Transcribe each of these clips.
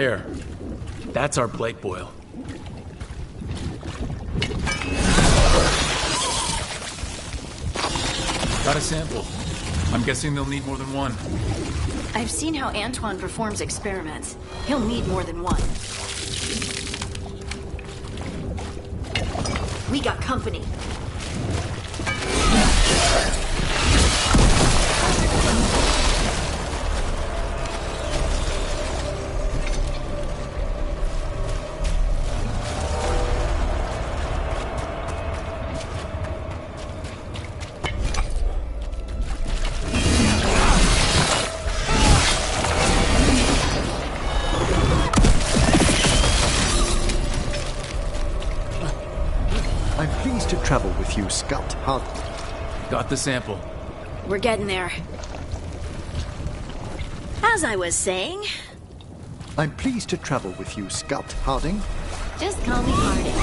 There. That's our plague boil. Got a sample. I'm guessing they'll need more than one. I've seen how Antoine performs experiments. He'll need more than one. We got company. Travel with you, Scout Harding. Got the sample. We're getting there. As I was saying... I'm pleased to travel with you, Scout Harding. Just call me Harding.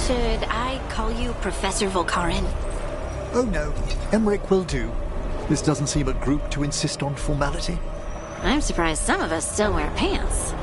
Should I call you Professor Volkarin? Oh no, Emmerich will do. This doesn't seem a group to insist on formality. I'm surprised some of us still wear pants.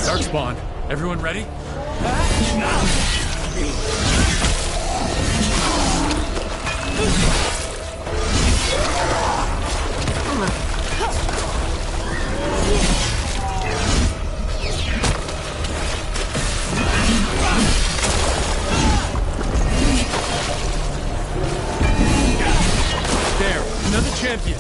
Darkspawn, everyone ready? There, another champion.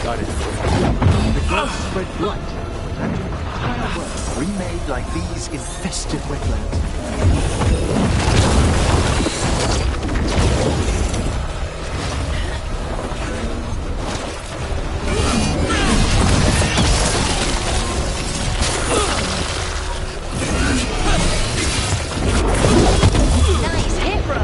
Got it. The gods spread blood, and the entire world remade like these infested wetlands. Nice hit, bro.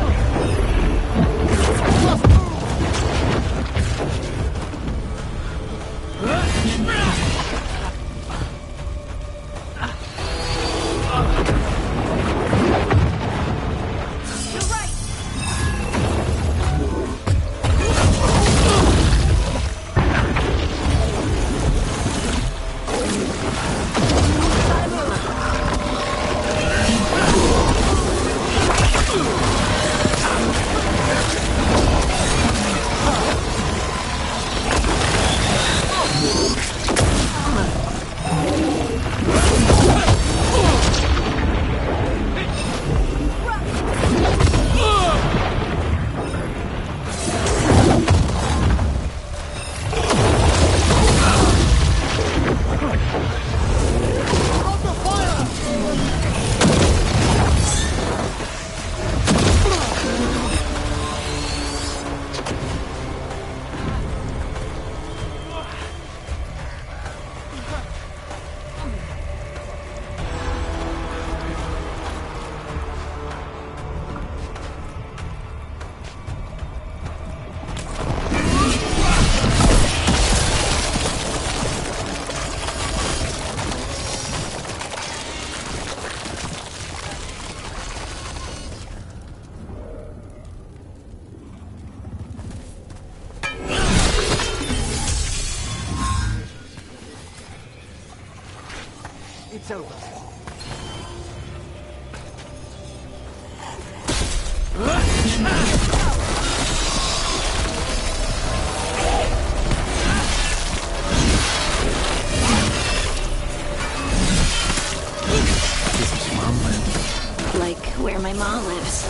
where my mom lives.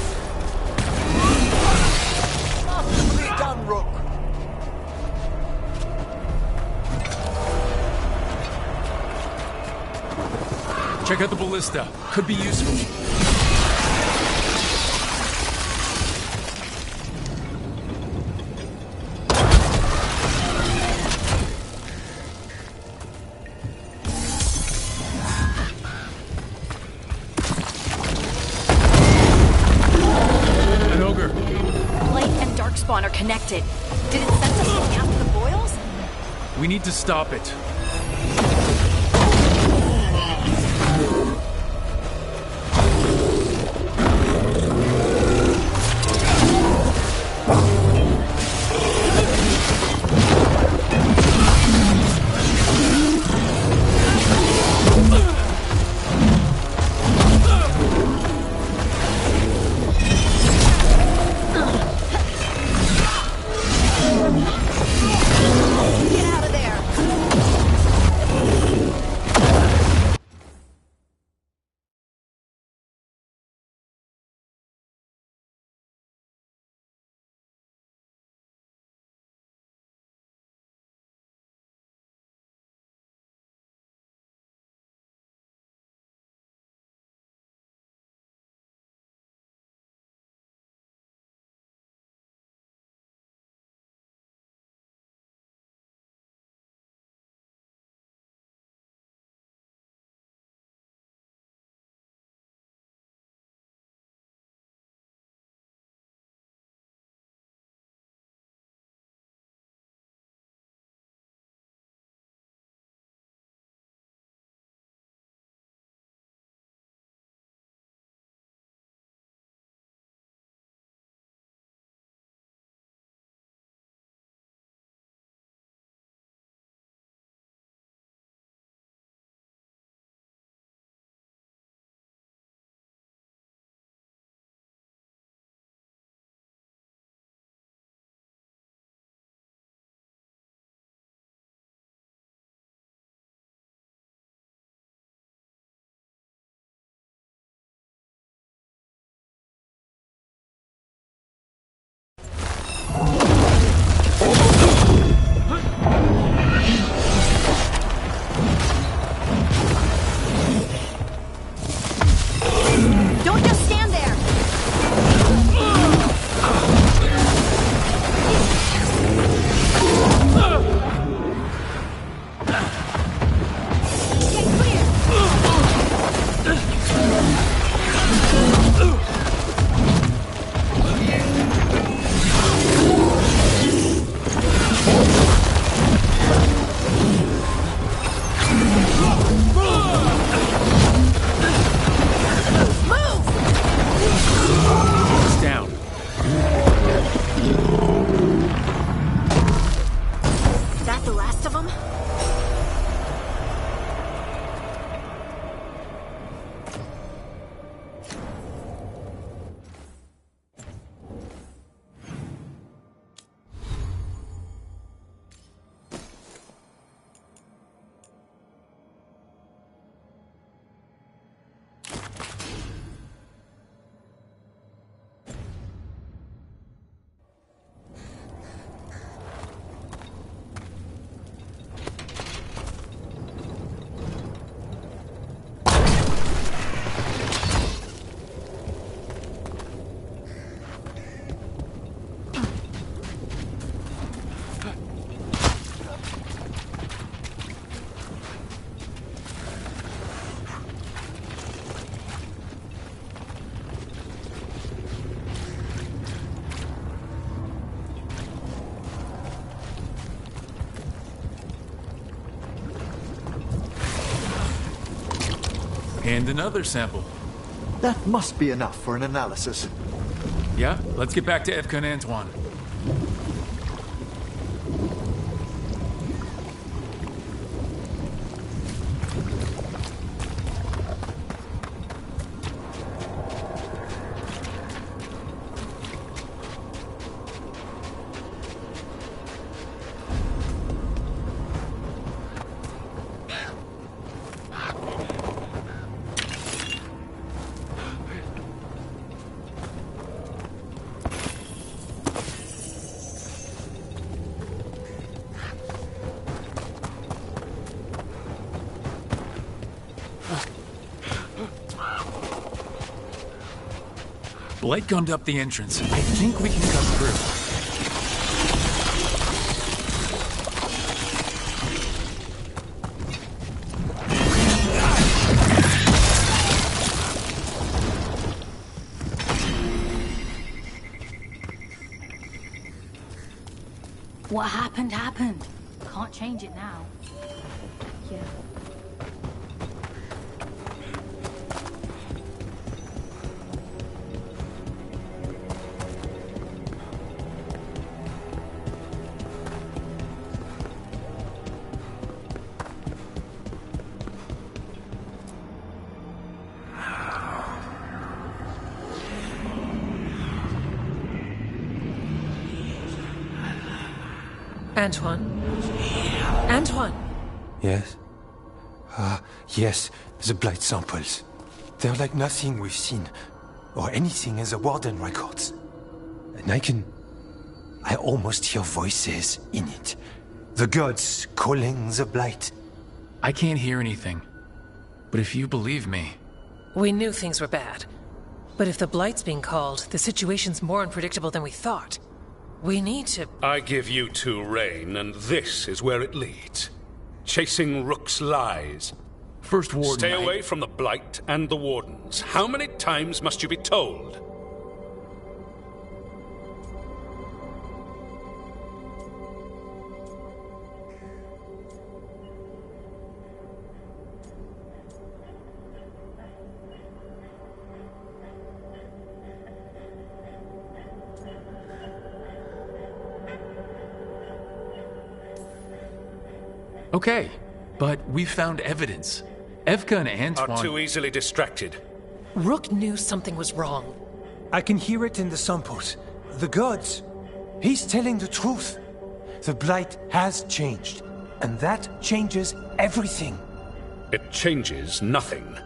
Masterfully done, Rook. Check out the ballista. Could be useful. An ogre. Light and darkspawn are connected. Did it send something after the boils? We need to stop it. Get out of there! Don't just stand there! Get clear! It's down. Is that the last of them? And another sample. That must be enough for an analysis. Yeah, let's get back to Evka and Antoine. Blight gummed up the entrance. I think we can cut through. What happened, happened. Can't change it now. Yeah. Antoine? Antoine! Yes? Yes, the blight samples. They're like nothing we've seen, or anything in the Warden records. And I almost hear voices in it. The gods calling the blight. I can't hear anything. But if you believe me... We knew things were bad. But if the blight's being called, the situation's more unpredictable than we thought. We need to... I give you two reign, and this is where it leads. Chasing Rook's lies. First Warden... Stay away from the Blight and the Wardens. How many times must you be told? Okay, but we found evidence. Evka and Antoine... Are too easily distracted. Rook knew something was wrong. I can hear it in the samples. The gods. He's telling the truth. The blight has changed. And that changes everything. It changes nothing.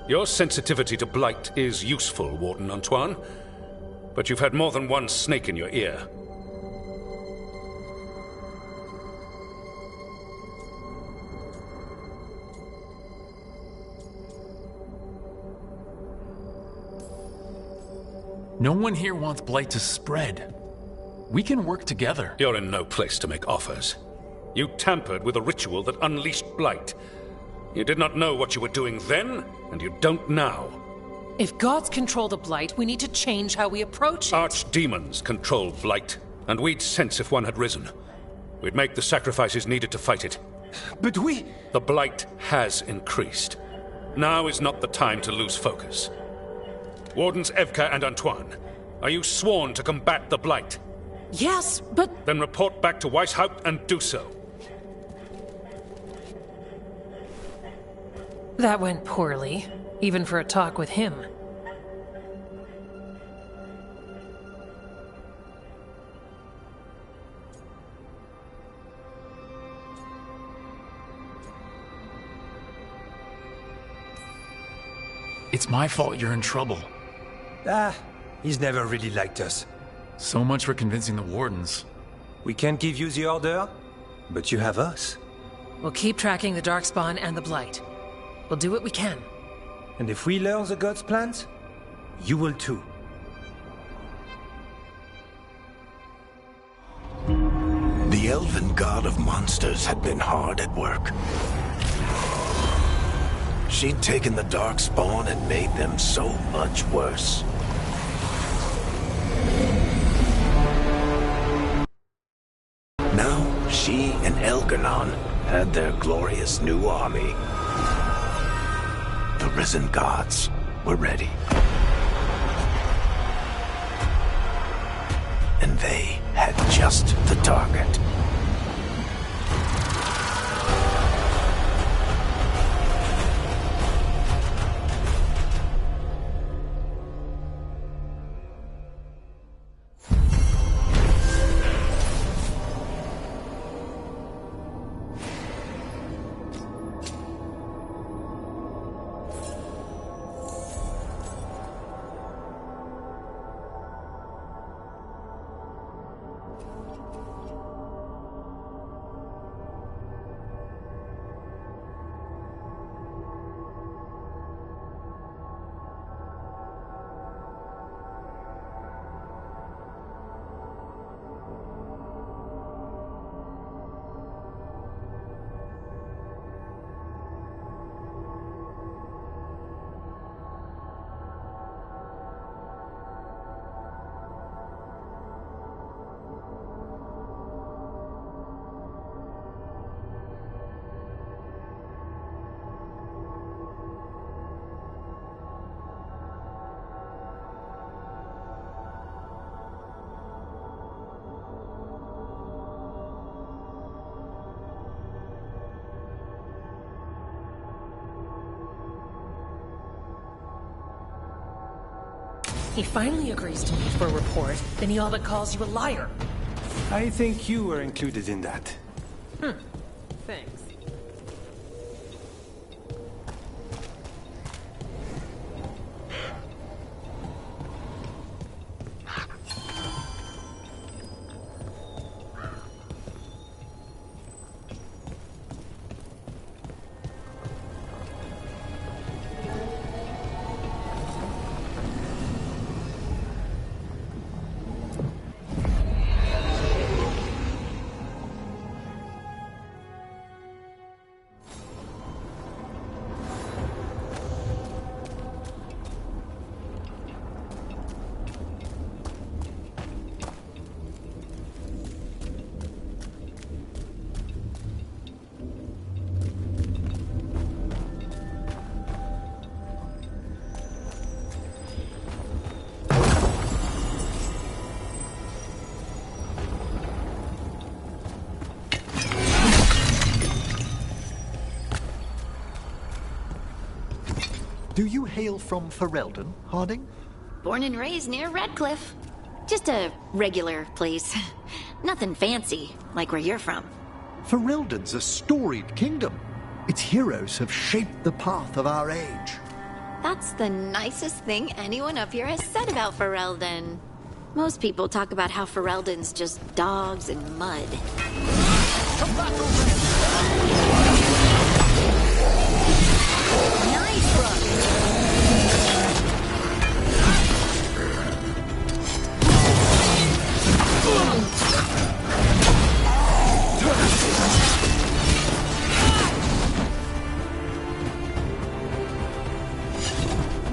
Your sensitivity to blight is useful, Warden Antoine. But you've had more than one snake in your ear. No one here wants blight to spread. We can work together. You're in no place to make offers. You tampered with a ritual that unleashed blight. You did not know what you were doing then, and you don't now. If gods control the blight, we need to change how we approach it. Archdemons control blight, and we'd sense if one had risen. We'd make the sacrifices needed to fight it. But we... The blight has increased. Now is not the time to lose focus. Wardens Evka and Antoine, are you sworn to combat the blight? Yes, but... Then report back to Weishaupt and do so. That went poorly, even for a talk with him. It's my fault you're in trouble. He's never really liked us. So much for convincing the Wardens. We can't give you the order, but you have us. We'll keep tracking the Darkspawn and the Blight. We'll do what we can. And if we learn the gods' plans, you will too. The elven god of monsters had been hard at work. She'd taken the Darkspawn and made them so much worse. Now, she and Elgar'nan had their glorious new army. The risen gods were ready. And they had just the target. He finally agrees to meet for a report, then he all but calls you a liar. I think you were included in that. Thanks. Do you hail from Ferelden, Harding? Born and raised near Redcliffe. Just a regular place. Nothing fancy, like where you're from. Ferelden's a storied kingdom. Its heroes have shaped the path of our age. That's the nicest thing anyone up here has said about Ferelden. Most people talk about how Ferelden's just dogs and mud. Nice run!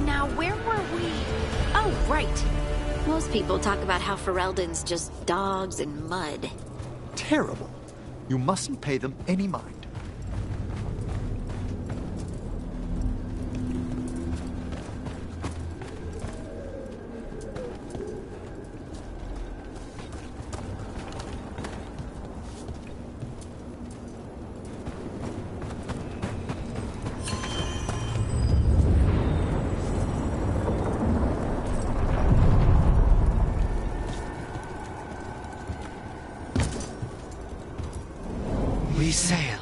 Now, where were we? Oh, right. Most people talk about how Ferelden's just dogs and mud. Terrible. You mustn't pay them any mind. We sail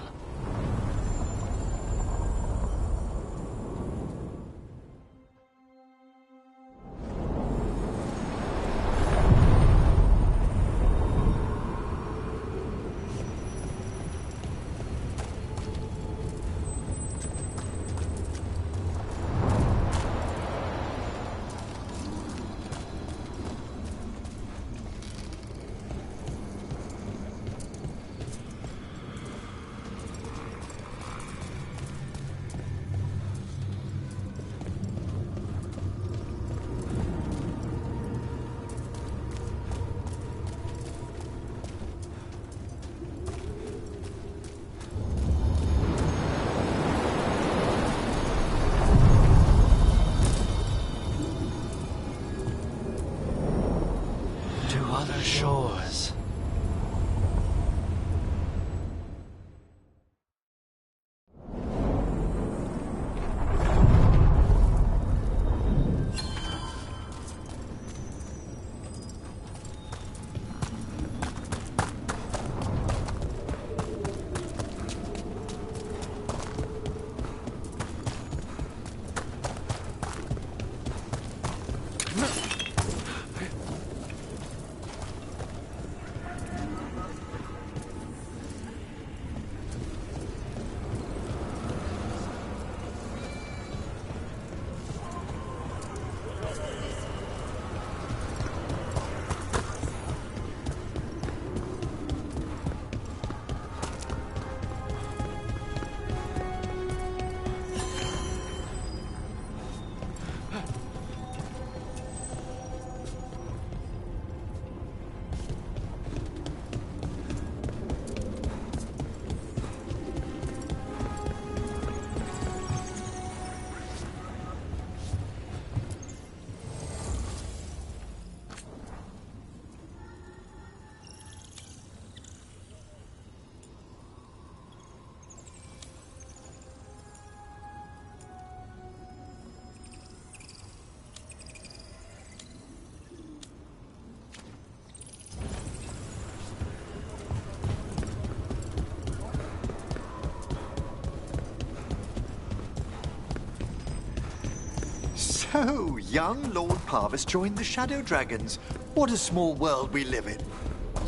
So, young Lord Parvis joined the Shadow Dragons. What a small world we live in.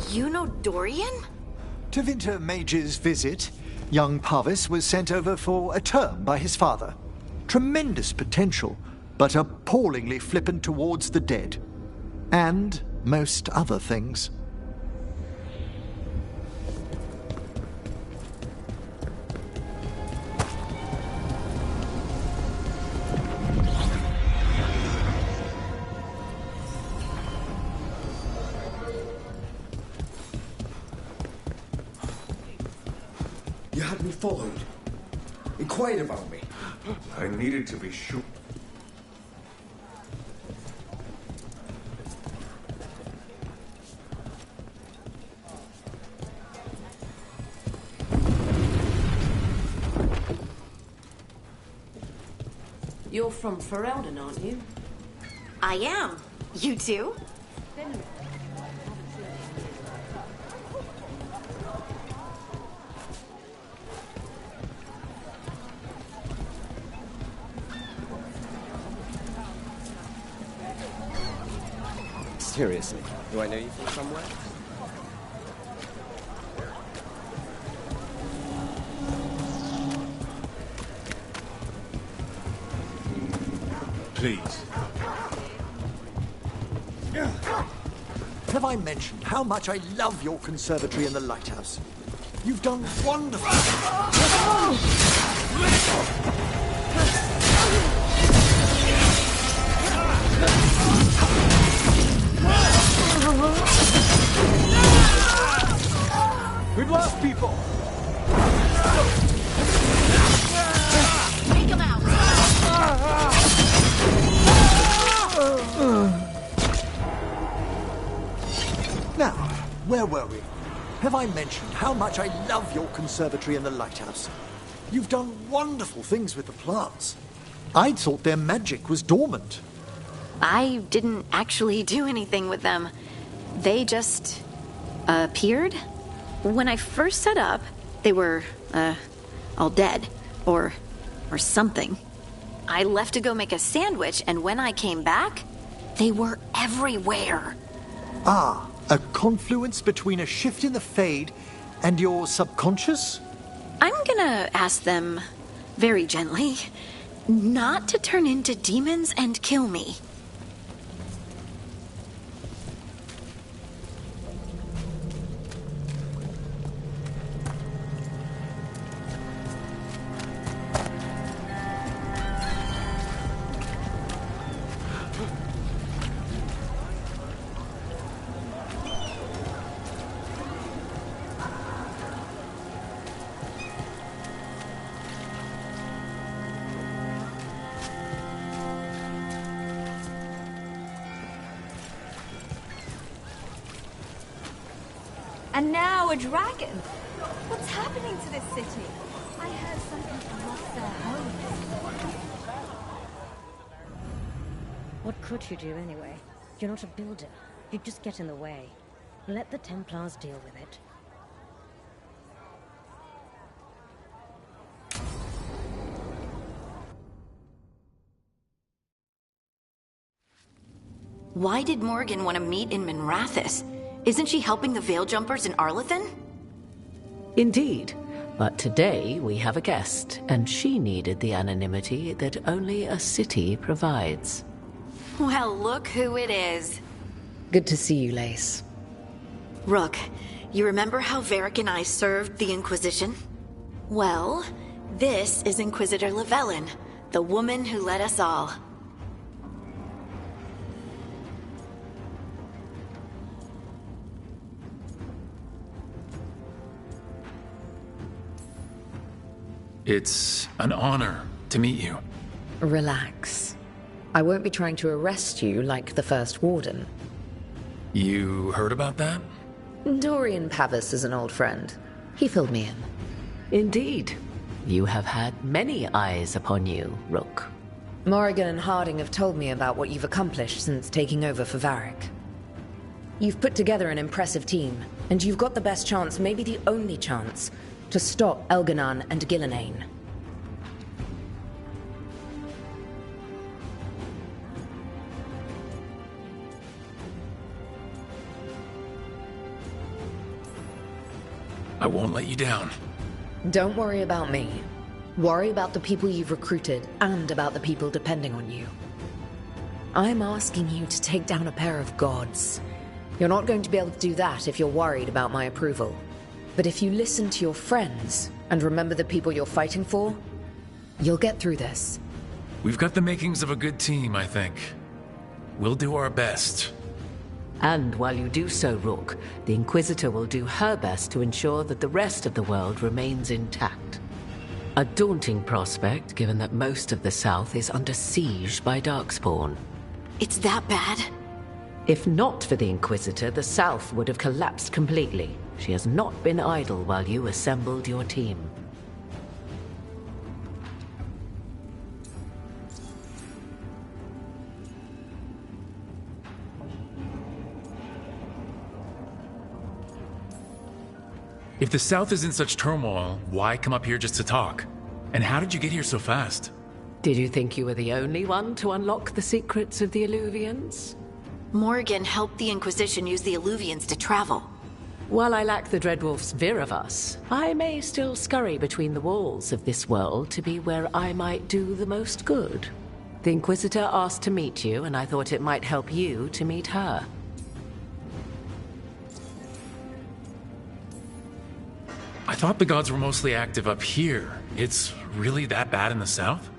You know Dorian? To Winter Mage's visit, young Parvis was sent over for a term by his father. Tremendous potential, but appallingly flippant towards the dead. And most other things. You had me followed. Inquired about me. I needed to be sure. You're from Ferelden, aren't you? I am. You too? Seriously, do I know you from somewhere? Please. Have I mentioned how much I love your conservatory in the lighthouse? You've done wonderful. Good luck, people! Take him out! Now, where were we? Have I mentioned how much I love your conservatory in the lighthouse? You've done wonderful things with the plants. I'd thought their magic was dormant. I didn't actually do anything with them. They just appeared. When I first set up, they were all dead or something. I left to go make a sandwich, and when I came back, they were everywhere. Ah, a confluence between a shift in the Fade and your subconscious? I'm gonna ask them very gently not to turn into demons and kill me. And now a dragon. What's happening to this city? I heard some people lost their homes. What could you do anyway? You're not a builder. You'd just get in the way. Let the Templars deal with it. Why did Morgan want to meet in Minrathous? Isn't she helping the Veil Jumpers in Arlathan? Indeed. But today we have a guest, and she needed the anonymity that only a city provides. Well, look who it is. Good to see you, Lace. Rook, you remember how Varric and I served the Inquisition? Well, this is Inquisitor Llewellyn, the woman who led us all. It's an honor to meet you. Relax. I won't be trying to arrest you like the First Warden. You heard about that? Dorian Pavis is an old friend. He filled me in. Indeed. You have had many eyes upon you, Rook. Morrigan and Harding have told me about what you've accomplished since taking over for Varric. You've put together an impressive team, and you've got the best chance, maybe the only chance, to stop Elganon and Gillenane. I won't let you down. Don't worry about me. Worry about the people you've recruited and about the people depending on you. I'm asking you to take down a pair of gods. You're not going to be able to do that if you're worried about my approval. But if you listen to your friends and remember the people you're fighting for, you'll get through this. We've got the makings of a good team, I think. We'll do our best. And while you do so, Rook, the Inquisitor will do her best to ensure that the rest of the world remains intact. A daunting prospect, given that most of the South is under siege by Darkspawn. It's that bad? If not for the Inquisitor, the South would have collapsed completely. She has not been idle while you assembled your team. If the South is in such turmoil, why come up here just to talk? And how did you get here so fast? Did you think you were the only one to unlock the secrets of the Illuvians? Morgan helped the Inquisition use the Illuvians to travel. While I lack the Dreadwolf's Viravus, I may still scurry between the walls of this world to be where I might do the most good. The Inquisitor asked to meet you, and I thought it might help you to meet her. I thought the gods were mostly active up here. It's really that bad in the south?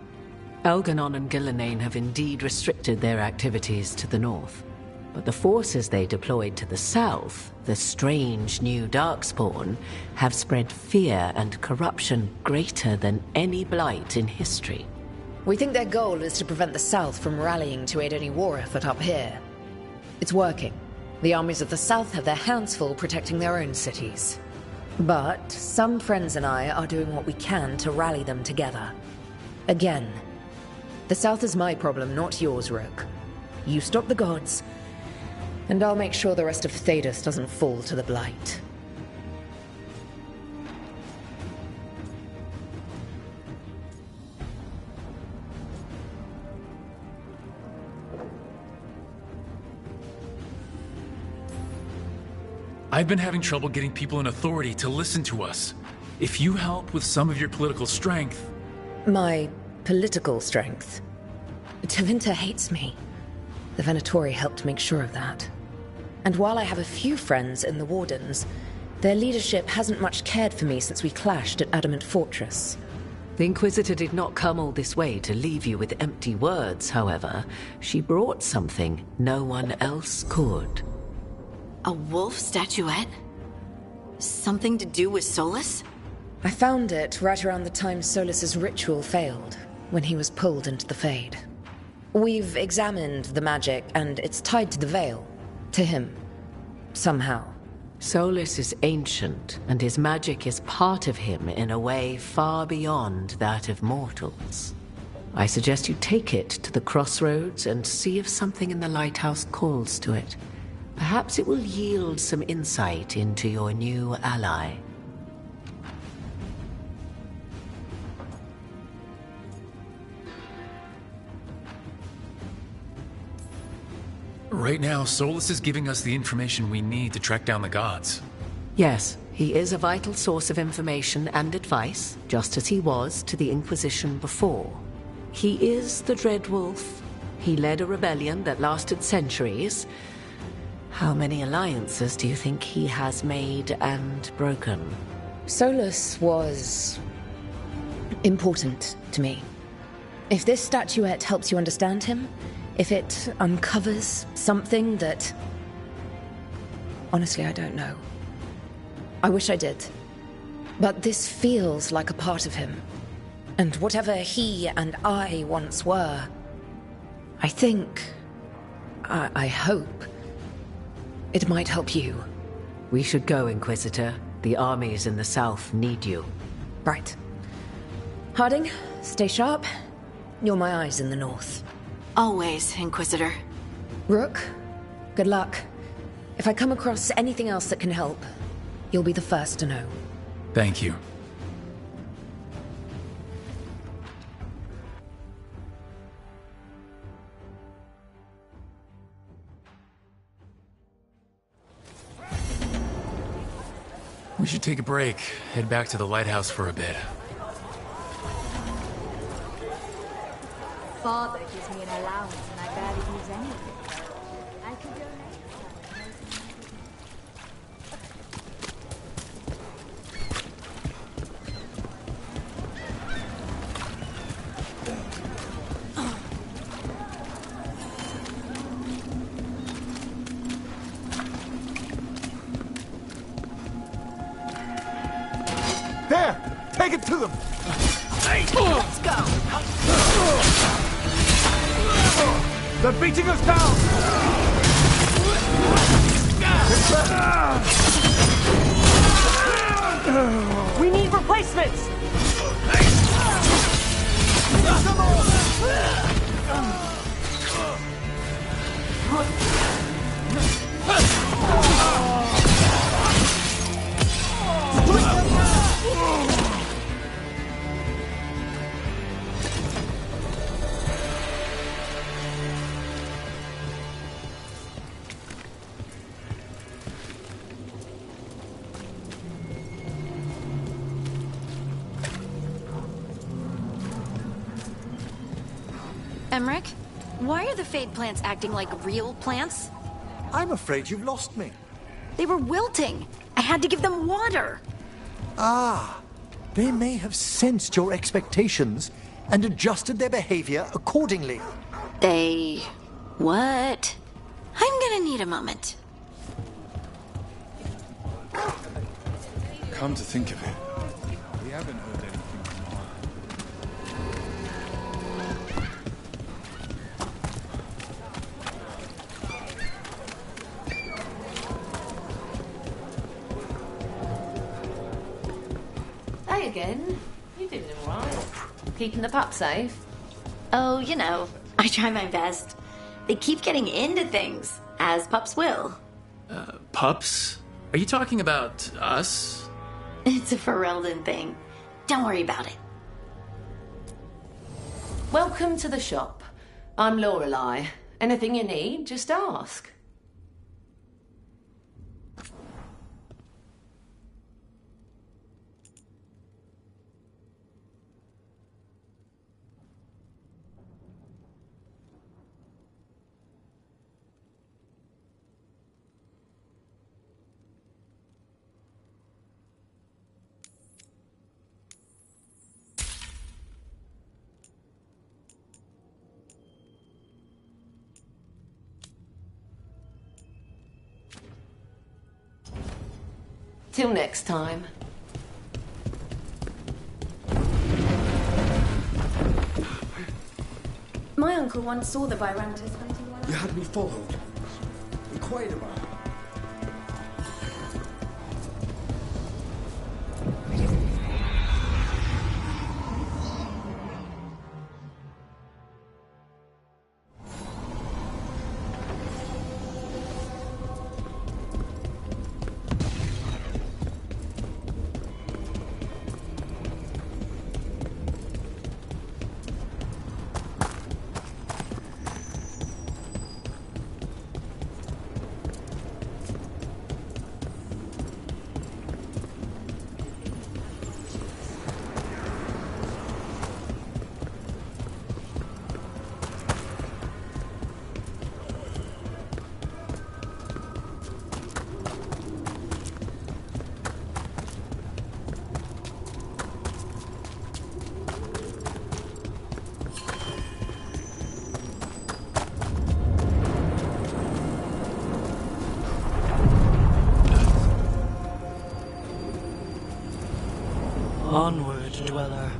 Elganon and Gillenane have indeed restricted their activities to the north. But the forces they deployed to the south, the strange new Darkspawn, have spread fear and corruption greater than any blight in history. We think their goal is to prevent the South from rallying to aid any war effort up here. It's working. The armies of the South have their hands full protecting their own cities. But some friends and I are doing what we can to rally them together. Again, the South is my problem, not yours, Rook. You stop the gods, and I'll make sure the rest of Thedas doesn't fall to the Blight. I've been having trouble getting people in authority to listen to us. If you help with some of your political strength... My political strength? Tevinter hates me. The Venatori helped make sure of that. And while I have a few friends in the Wardens, their leadership hasn't much cared for me since we clashed at Adamant Fortress. The Inquisitor did not come all this way to leave you with empty words, however. She brought something no one else could. A wolf statuette? Something to do with Solus? I found it right around the time Solus's ritual failed, when he was pulled into the Fade. We've examined the magic, and it's tied to the Veil. To him. Somehow. Solus is ancient, and his magic is part of him in a way far beyond that of mortals. I suggest you take it to the crossroads and see if something in the lighthouse calls to it. Perhaps it will yield some insight into your new ally. Right now, Solus is giving us the information we need to track down the gods. Yes, he is a vital source of information and advice, just as he was to the Inquisition before. He is the Dreadwolf. He led a rebellion that lasted centuries. How many alliances do you think he has made and broken? Solus was important to me. If this statuette helps you understand him, if it uncovers something that... Honestly, I don't know. I wish I did. But this feels like a part of him. And whatever he and I once were, I think... I hope... it might help you. We should go, Inquisitor. The armies in the south need you. Right. Harding, stay sharp. You're my eyes in the north. Always, Inquisitor. Rook, good luck. If I come across anything else that can help, you'll be the first to know. Thank you. We should take a break, head back to the lighthouse for a bit. Father gives me an allowance and I barely use anything. I could donate There! Take it to them! Let's go! They're beating us down! We need replacements! Emmerich, why are the Fade plants acting like real plants? I'm afraid you've lost me. They were wilting. I had to give them water. Ah, they may have sensed your expectations and adjusted their behavior accordingly. They... what? I'm gonna need a moment. Come to think of it, we haven't heard anything from her. Hey again. You doing all right? Keeping the pup safe? Oh, you know, I try my best. They keep getting into things, as pups will. Pups? Are you talking about us? It's a Ferelden thing. Don't worry about it. Welcome to the shop. I'm Lorelei. Anything you need, just ask. Till next time. My uncle once saw the Virantas hunting one. You had me followed. Inquired about it. Onward, dweller.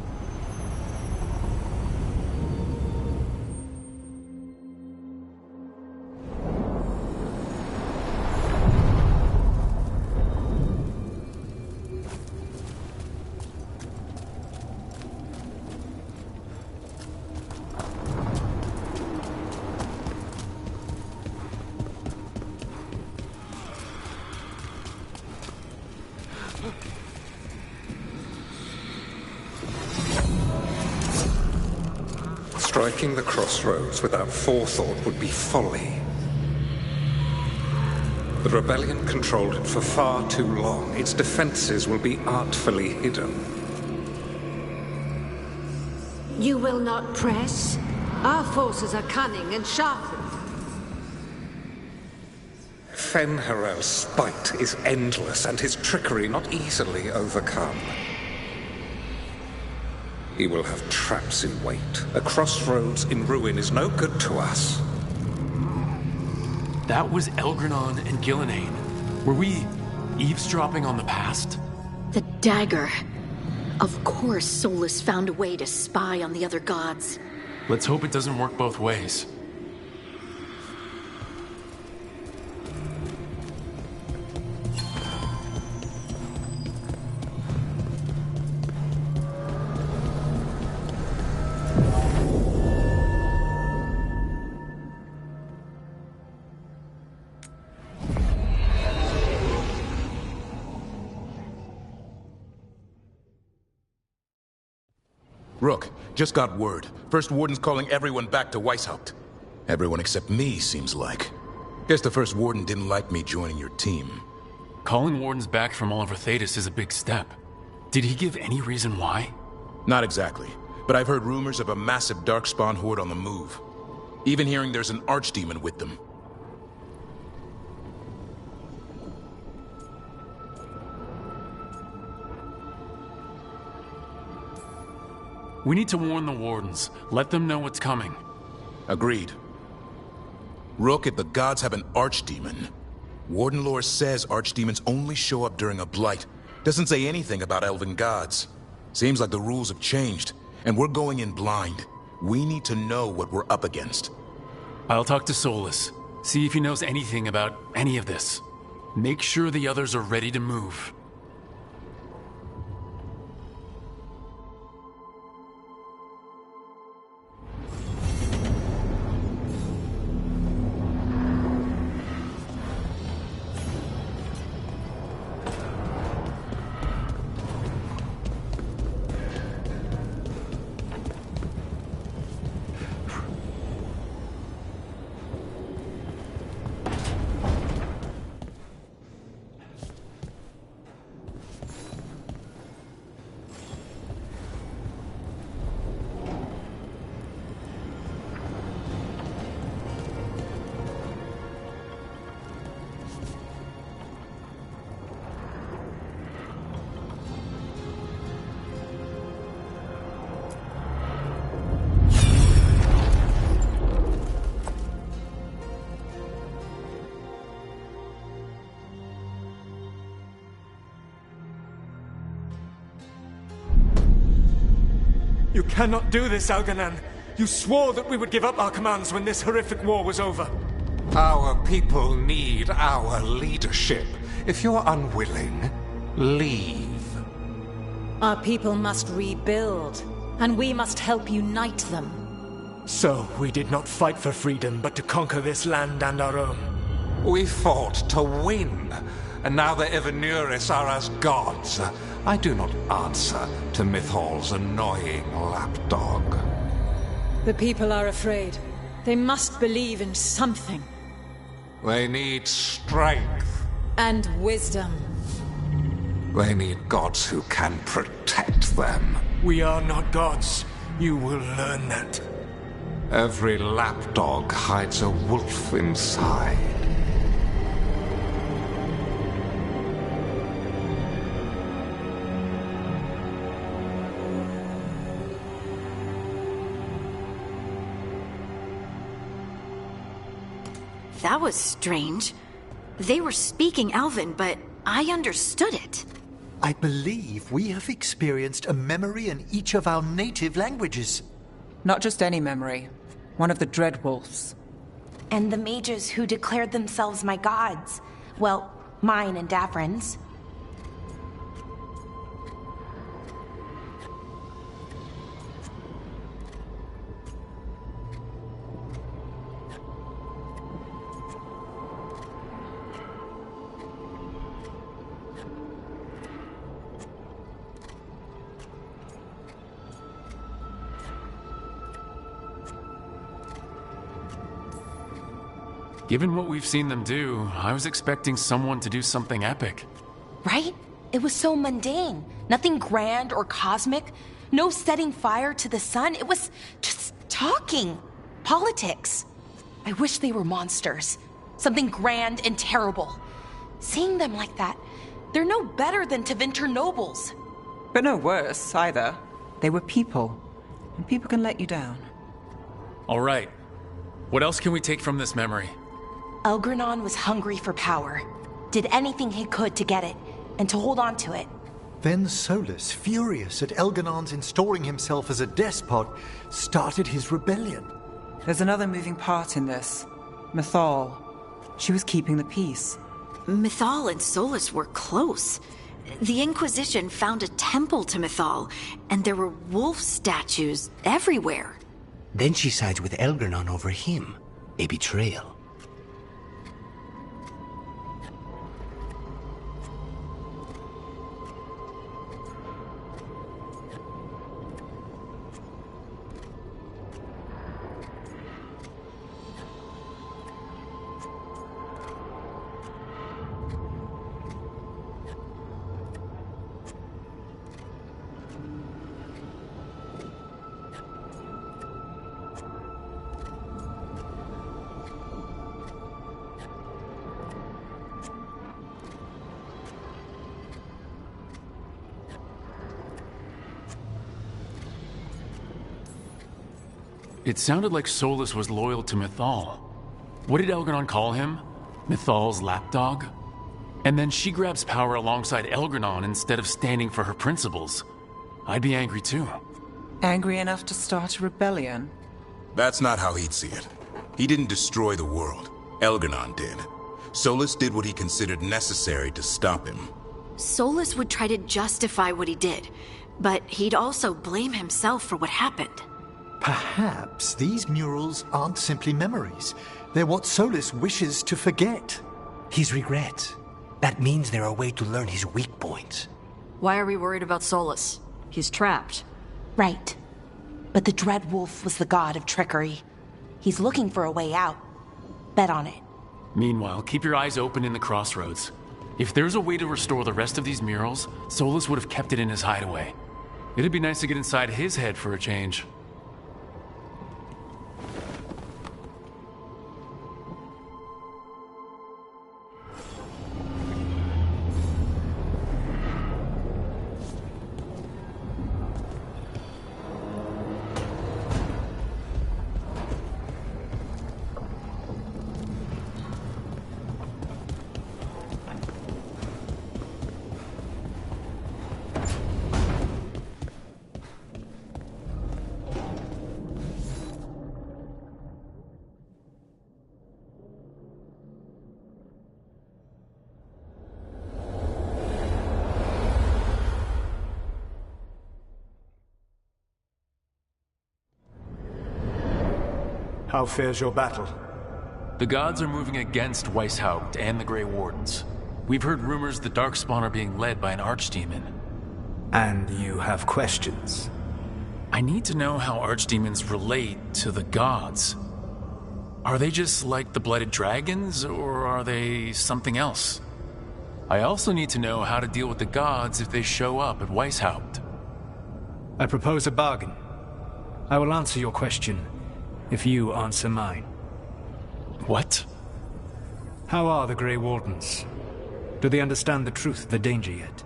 Striking the crossroads without forethought would be folly. The rebellion controlled it for far too long. Its defenses will be artfully hidden. You will not press? Our forces are cunning and sharpened. Fen'Harel's spite is endless and his trickery not easily overcome. He will have traps in wait. A crossroads in ruin is no good to us. That was Elgranon and Gillenane. Were we eavesdropping on the past? The dagger. Of course Solus found a way to spy on the other gods. Let's hope it doesn't work both ways. Rook, just got word. First Warden's calling everyone back to Weishaupt. Everyone except me, seems like. Guess the First Warden didn't like me joining your team. Calling Wardens back from all over Thetis is a big step. Did he give any reason why? Not exactly, but I've heard rumors of a massive Darkspawn horde on the move. Even hearing there's an archdemon with them. We need to warn the Wardens. Let them know what's coming. Agreed. Rook, if the gods have an archdemon, Warden lore says archdemons only show up during a blight. Doesn't say anything about elven gods. Seems like the rules have changed, and we're going in blind. We need to know what we're up against. I'll talk to Solus. See if he knows anything about any of this. Make sure the others are ready to move. You cannot do this, Elganan. You swore that we would give up our commands when this horrific war was over. Our people need our leadership. If you're unwilling, leave. Our people must rebuild, and we must help unite them. So, we did not fight for freedom, but to conquer this land and our own. We fought to win, and now the Evenuris are as gods. I do not answer to Mythal's annoying lapdog. The people are afraid. They must believe in something. They need strength. And wisdom. They need gods who can protect them. We are not gods. You will learn that. Every lapdog hides a wolf inside. That was strange. They were speaking Elven, but I understood it. I believe we have experienced a memory in each of our native languages. Not just any memory. One of the Dreadwolves. And the mages who declared themselves my gods. Well, mine and Davrin's. Given what we've seen them do, I was expecting someone to do something epic. Right? It was so mundane. Nothing grand or cosmic. No setting fire to the sun. It was just talking. Politics. I wish they were monsters. Something grand and terrible. Seeing them like that, they're no better than Tevinter nobles. But no worse, either. They were people. And people can let you down. All right. What else can we take from this memory? Elgranon was hungry for power. Did anything he could to get it, and to hold on to it. Then Solus, furious at Elganon's installing himself as a despot, started his rebellion. There's another moving part in this. Mythal. She was keeping the peace. Mythal and Solus were close. The Inquisition found a temple to Mythal, and there were wolf statues everywhere. Then she sides with Elgranon over him. A betrayal. It sounded like Solus was loyal to Mythal. What did Elgranon call him? Mythal's lapdog? And then she grabs power alongside Elgranon instead of standing for her principles. I'd be angry too. Angry enough to start a rebellion? That's not how he'd see it. He didn't destroy the world. Elgranon did. Solus did what he considered necessary to stop him. Solus would try to justify what he did, but he'd also blame himself for what happened. Perhaps these murals aren't simply memories. They're what Solus wishes to forget. His regrets. That means they're a way to learn his weak points. Why are we worried about Solus? He's trapped. Right. But the Dread Wolf was the god of trickery. He's looking for a way out. Bet on it. Meanwhile, keep your eyes open in the crossroads. If there's a way to restore the rest of these murals, Solus would have kept it in his hideaway. It'd be nice to get inside his head for a change. How fares your battle? The gods are moving against Weishaupt and the Grey Wardens. We've heard rumors the Darkspawn are being led by an archdemon. And you have questions? I need to know how archdemons relate to the gods. Are they just like the Blooded Dragons, or are they something else? I also need to know how to deal with the gods if they show up at Weishaupt. I propose a bargain. I will answer your question if you answer mine. What? How are the Grey Wardens? Do they understand the truth of the danger yet?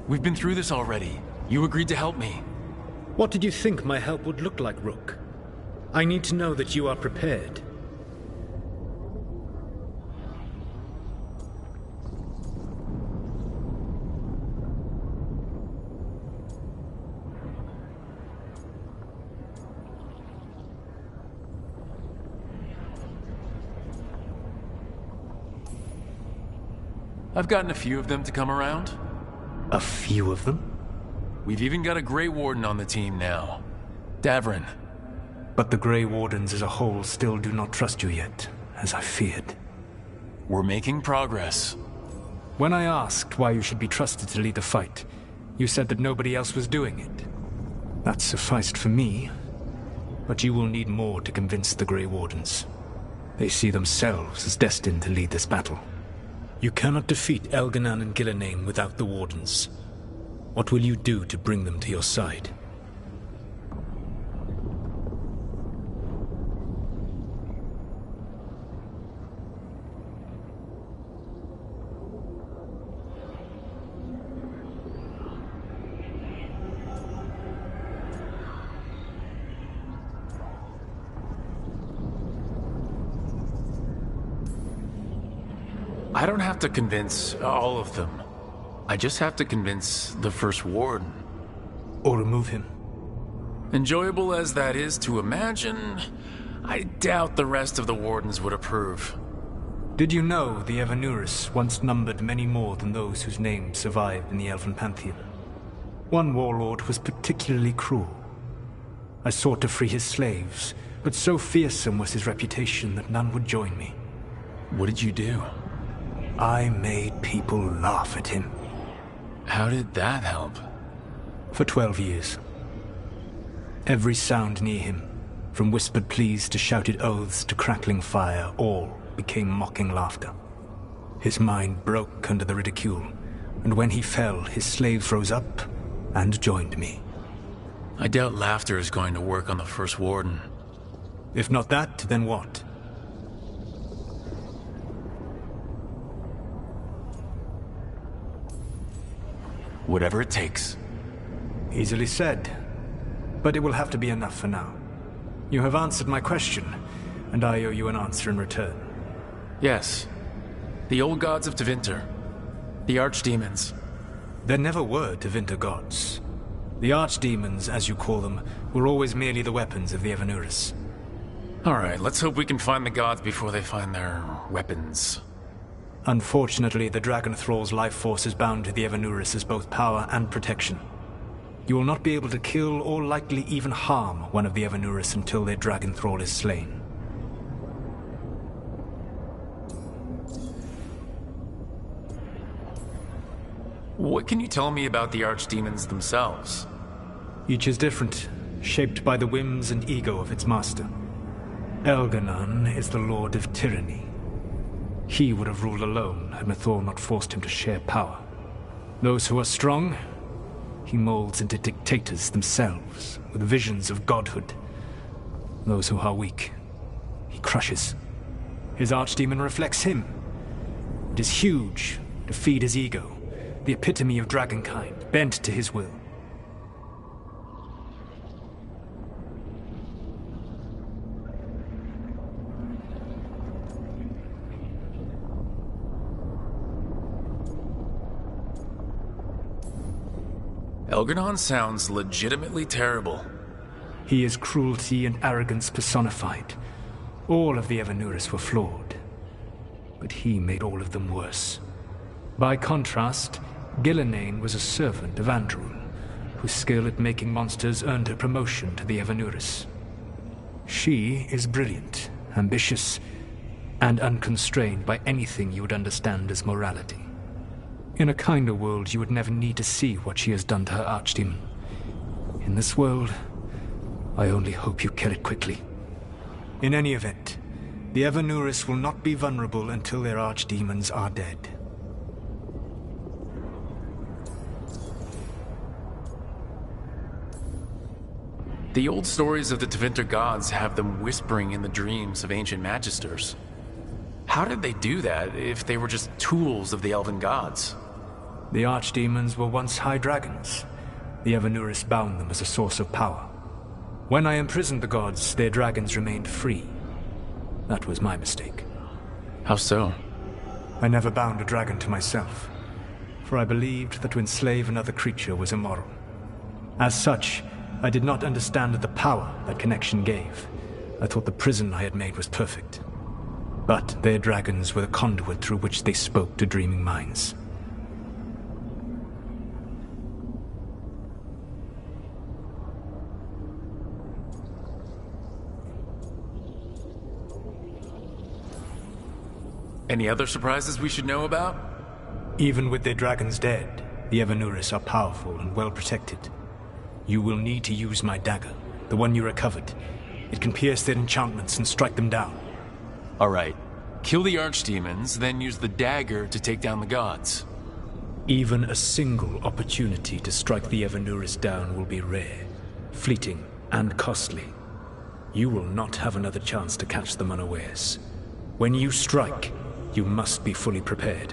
We've been through this already. You agreed to help me. What did you think my help would look like, Rook? I need to know that you are prepared. I've gotten a few of them to come around. A few of them? We've even got a Grey Warden on the team now. Davrin. But the Grey Wardens as a whole still do not trust you yet, as I feared. We're making progress. When I asked why you should be trusted to lead the fight, you said that nobody else was doing it. That sufficed for me, but you will need more to convince the Grey Wardens. They see themselves as destined to lead this battle. You cannot defeat Elganan and Gillenane without the Wardens. What will you do to bring them to your side? I don't have to convince all of them. I just have to convince the First Warden. Or remove him. Enjoyable as that is to imagine, I doubt the rest of the Wardens would approve. Did you know the Evanurus once numbered many more than those whose names survive in the Elven Pantheon? One warlord was particularly cruel. I sought to free his slaves, but so fearsome was his reputation that none would join me. What did you do? I made people laugh at him. How did that help? For 12 years. Every sound near him, from whispered pleas to shouted oaths to crackling fire, all became mocking laughter. His mind broke under the ridicule, and when he fell, his slaves rose up and joined me. I doubt laughter is going to work on the First Warden. If not that, then what? Whatever it takes. Easily said, but it will have to be enough for now. You have answered my question, and I owe you an answer in return. Yes. The old gods of Tevinter. The archdemons. There never were Tevinter gods. The archdemons, as you call them, were always merely the weapons of the Evanurus. Alright, let's hope we can find the gods before they find their weapons. Unfortunately, the Dragon Thrall's life force is bound to the Evanurus as both power and protection. You will not be able to kill or likely even harm one of the Evanurus until their Dragon Thrall is slain. What can you tell me about the archdemons themselves? Each is different, shaped by the whims and ego of its master. Elganan is the Lord of Tyranny. He would have ruled alone had Mythor not forced him to share power. Those who are strong, he molds into dictators themselves, with visions of godhood. Those who are weak, he crushes. His archdemon reflects him. It is huge, to feed his ego, the epitome of dragonkind, bent to his will. Elganon sounds legitimately terrible. He is cruelty and arrogance personified. All of the Evanurus were flawed, but he made all of them worse. By contrast, Gillenane was a servant of Andrul, whose skill at making monsters earned her promotion to the Evanurus. She is brilliant, ambitious, and unconstrained by anything you would understand as morality. In a kinder world, you would never need to see what she has done to her archdemon. In this world, I only hope you kill it quickly. In any event, the Evanurus will not be vulnerable until their archdemons are dead. The old stories of the Tevinter gods have them whispering in the dreams of ancient magisters. How did they do that if they were just tools of the elven gods? The archdemons were once high dragons. The Evanurus bound them as a source of power. When I imprisoned the gods, their dragons remained free. That was my mistake. How so? I never bound a dragon to myself, for I believed that to enslave another creature was immoral. As such, I did not understand the power that connection gave. I thought the prison I had made was perfect. But their dragons were the conduit through which they spoke to dreaming minds. Any other surprises we should know about? Even with their dragons dead, the Evanurus are powerful and well protected. You will need to use my dagger, the one you recovered. It can pierce their enchantments and strike them down. Alright. Kill the archdemons, then use the dagger to take down the gods. Even a single opportunity to strike the Evanuris down will be rare, fleeting, and costly. You will not have another chance to catch them unawares. When you strike, you must be fully prepared.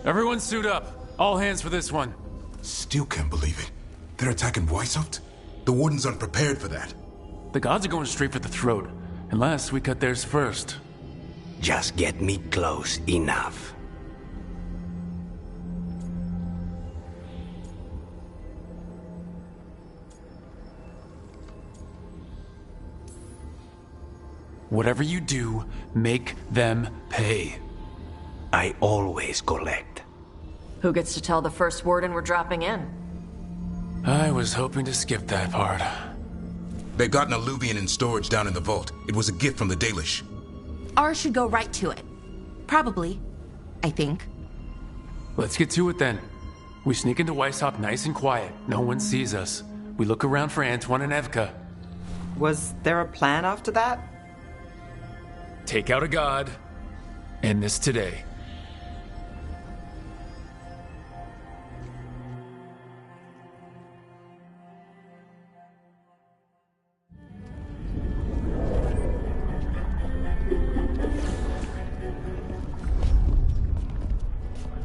Everyone suit up. All hands for this one. Still can't believe it. They're attacking Weishaupt? The Wardens aren't prepared for that. The gods are going straight for the throat, unless we cut theirs first. Just get me close enough. Whatever you do, make them pay. I always collect. Who gets to tell the first warden we're dropping in? I was hoping to skip that part. They've got an alluvian in storage down in the vault. It was a gift from the Dalish. Ours should go right to it. Probably. I think. Let's get to it then. We sneak into Weishaupt nice and quiet. No one sees us. We look around for Antoine and Evka. Was there a plan after that? Take out a god. End this today.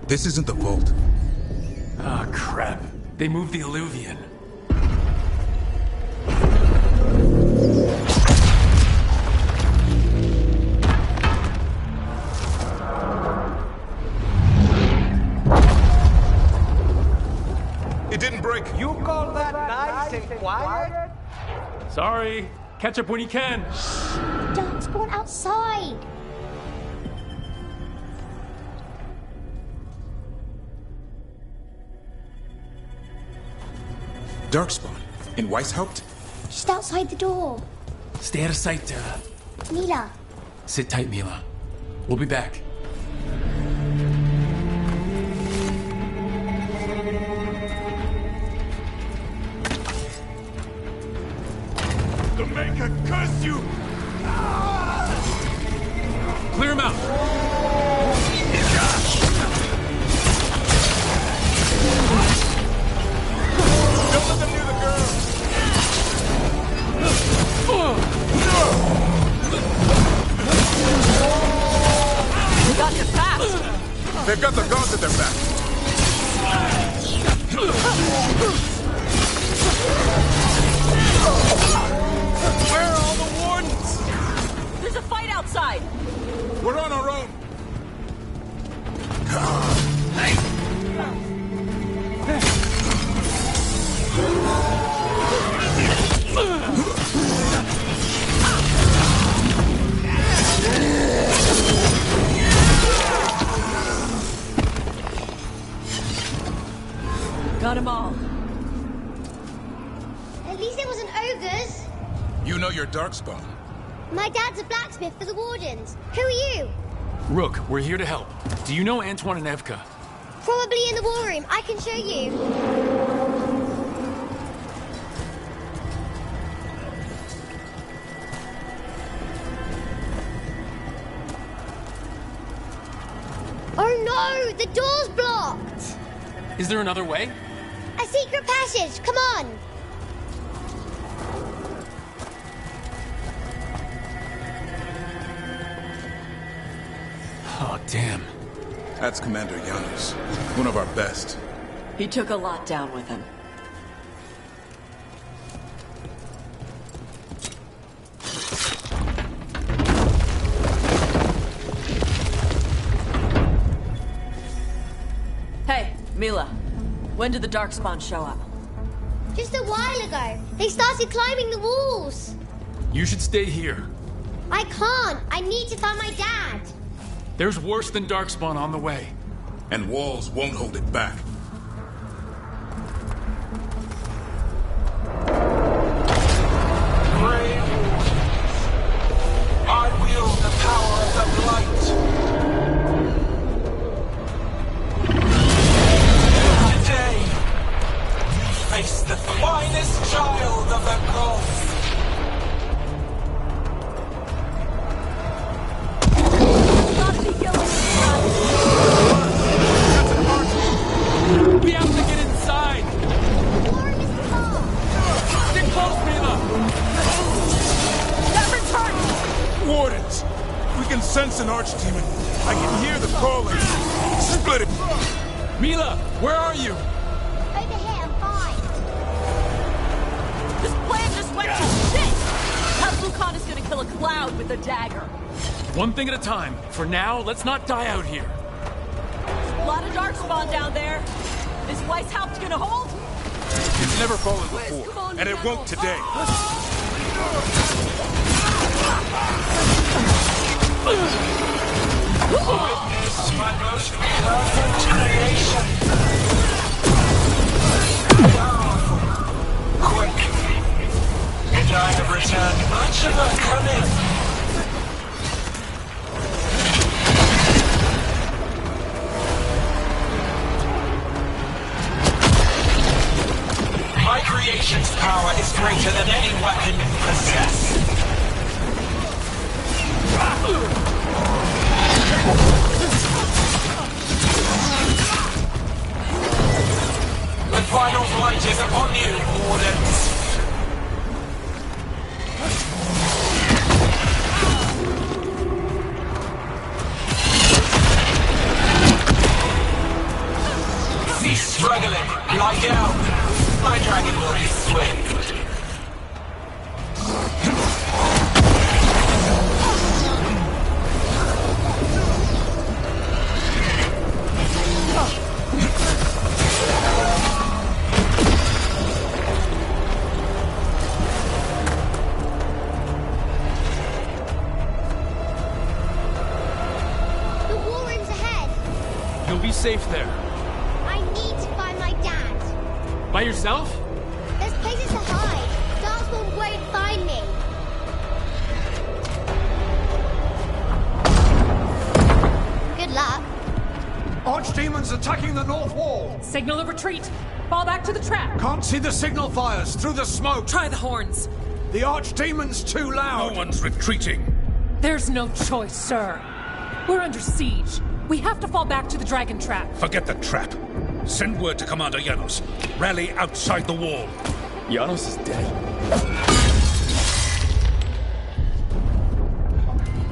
This isn't the vault. Ah, crap. They moved the alluvian. It didn't break. You call that nice and quiet? Sorry. Catch up when you can. Don't spawn outside. Darkspawn? In Weishaupt? Just outside the door. Stay out of sight, Mila. Sit tight, Mila. We'll be back. The Maker curse you! Clear him out! Don't let them near the girl! We got you fast! They've got the gods at their back. Where are all the wardens? There's a fight outside! We're on our own. Got them all. At least it wasn't ogres. You know your Darkspawn. My dad's a blacksmith for the Wardens. Who are you? Rook, we're here to help. Do you know Antoine and Evka? Probably in the war room. I can show you. Oh no! The door's blocked! Is there another way? A secret passage! Come on! Oh, damn. That's Commander Janus, one of our best. He took a lot down with him. Hey, Mila. When did the Darkspawn show up? Just a while ago. They started climbing the walls. You should stay here. I can't. I need to find my dad. There's worse than Darkspawn on the way. And walls won't hold it back. Brave I wield the power of the light. Today, we face the finest child of the gods. We have to get inside! Get close, Mila! That returned! Wardens! We can sense an archdemon. I can hear the calling. Split it! Mila, where are you? Over here, I'm fine. This plan just went to shit! How Lucan is gonna kill a cloud with a dagger? One thing at a time. For now, let's not die out here. A lot of darkspawn down there. Is Weishaupt gonna hold? It's never fallen before, and it won't today. Witness my most perfect creation. Powerful, quick, and I have returned much of her cunning. My creation's power is greater than any weapon you possess. The final flight is upon you, Wardens. Cease struggling. Lie down. My dragon will be swift. The Warren's ahead. You'll be safe there. I need to find my dad. By yourself? There's places to hide. Darkspawn won't find me. Good luck. Archdemons attacking the north wall! Signal of retreat! Fall back to the trap! Can't see the signal fires through the smoke! Try the horns! The Archdemon's too loud! No one's retreating! There's no choice, sir. We're under siege. We have to fall back to the dragon trap. Forget the trap. Send word to Commander Janos. Rally outside the wall. Janos is dead.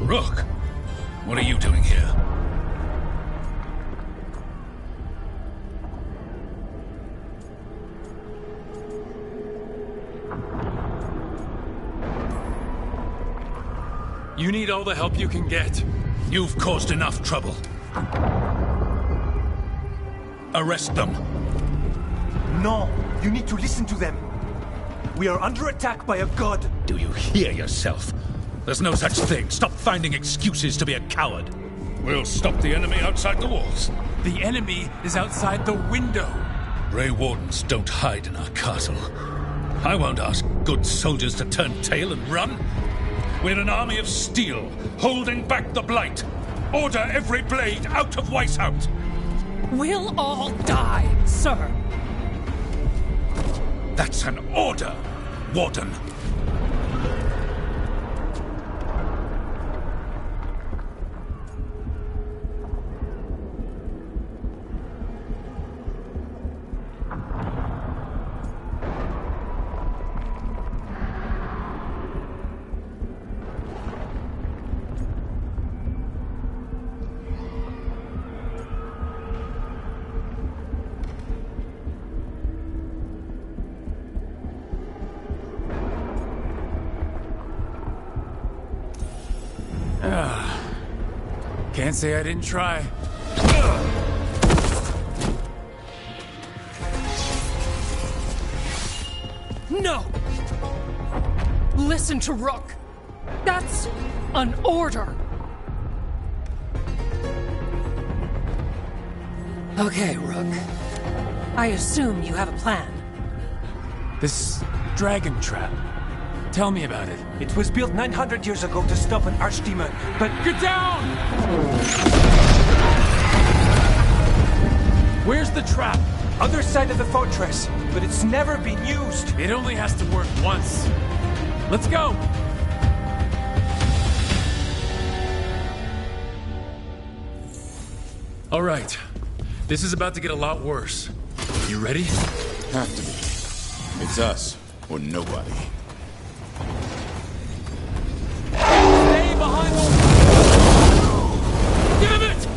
Rook, what are you doing here? You need all the help you can get. You've caused enough trouble. Arrest them. No, you need to listen to them. We are under attack by a god. Do you hear yourself? There's no such thing. Stop finding excuses to be a coward. We'll stop the enemy outside the walls. The enemy is outside the window. Grey Wardens don't hide in our castle. I won't ask good soldiers to turn tail and run. We're an army of steel, holding back the blight. Order every blade out of Weishaupt. We'll all die, sir. That's an order, Warden. Can't say I didn't try. No! Listen to Rook. That's an order. Okay, Rook. I assume you have a plan. This dragon trap. Tell me about it. It was built 900 years ago to stop an archdemon, but... Get down! Where's the trap? Other side of the fortress, but it's never been used. It only has to work once. Let's go! All right. This is about to get a lot worse. You ready? Have to be. It's us, or nobody. Stay behind the... Damn it!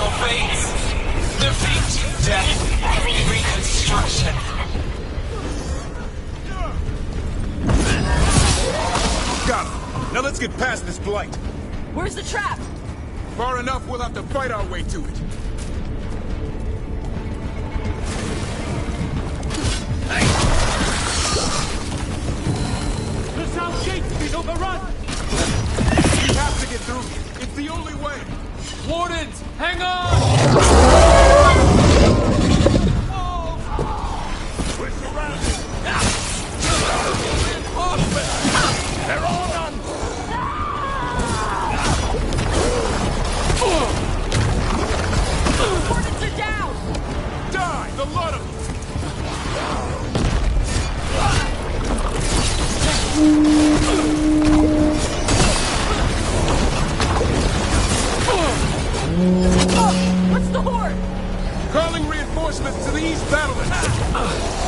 your fate. Defeat, death, reconstruction. Got him. Now let's get past this blight. Where's the trap? Far enough, we'll have to fight our way to it. The south gate's been overrun! We have to get through here. It's the only way. Wardens, hang on! We're surrounded! They're all done! Wardens are down! Die, the lot of them! What's the horde? Calling reinforcements to the east battlements.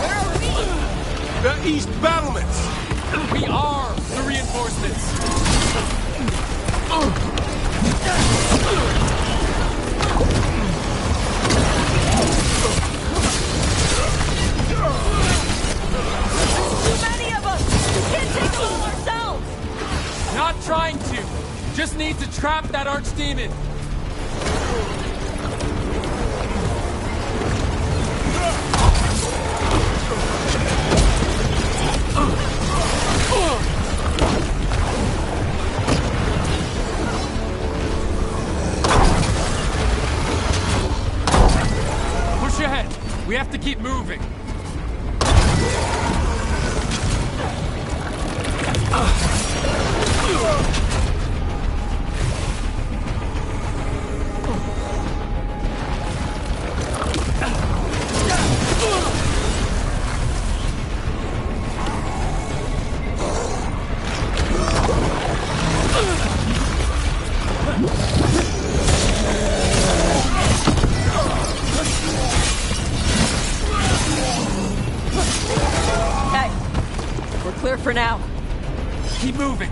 Where are we? The east battlements. We are the reinforcements! Too many of us! We can't take them all ourselves! Not trying to! Just need to trap that archdemon! Push ahead! We have to keep moving! Hey, we're clear for now. Keep moving!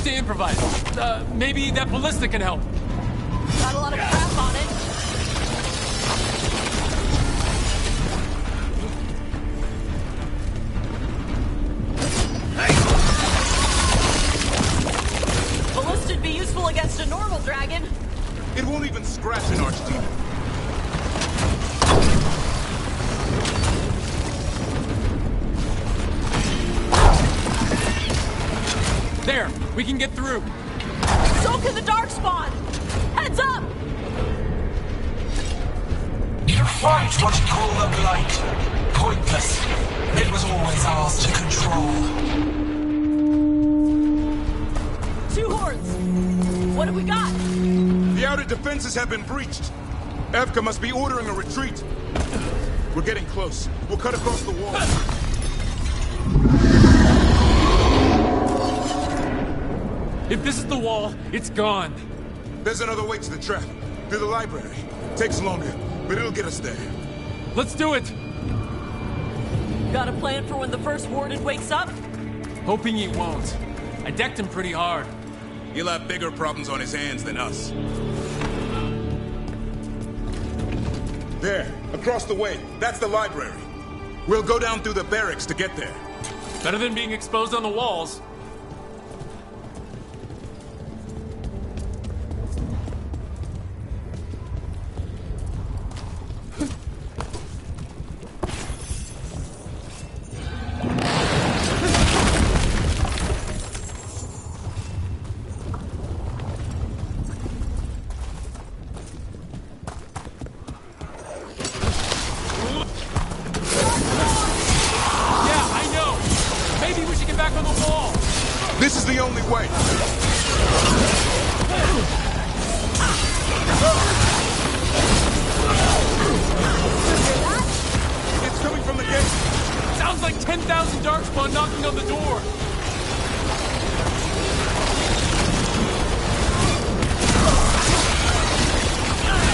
To improvise. Maybe that ballista can help. Got a lot of crap on it. Ballista'd be useful against a normal dragon. It won't even scratch an archdemon. There! We can get through! So can the Darkspawn! Heads up! You fight what you call the blight. Pointless. It was always ours to control. Two hordes! What have we got? The outer defenses have been breached. Evka must be ordering a retreat. We're getting close. We'll cut across the wall. If this is the wall, it's gone. There's another way to the trap. Through the library. Takes longer, but it'll get us there. Let's do it! Got a plan for when the first warden wakes up? Hoping he won't. I decked him pretty hard. He'll have bigger problems on his hands than us. There, across the way. That's the library. We'll go down through the barracks to get there. Better than being exposed on the walls. This is the only way. It's coming from the gate. Sounds like 10,000 darkspawn knocking on the door.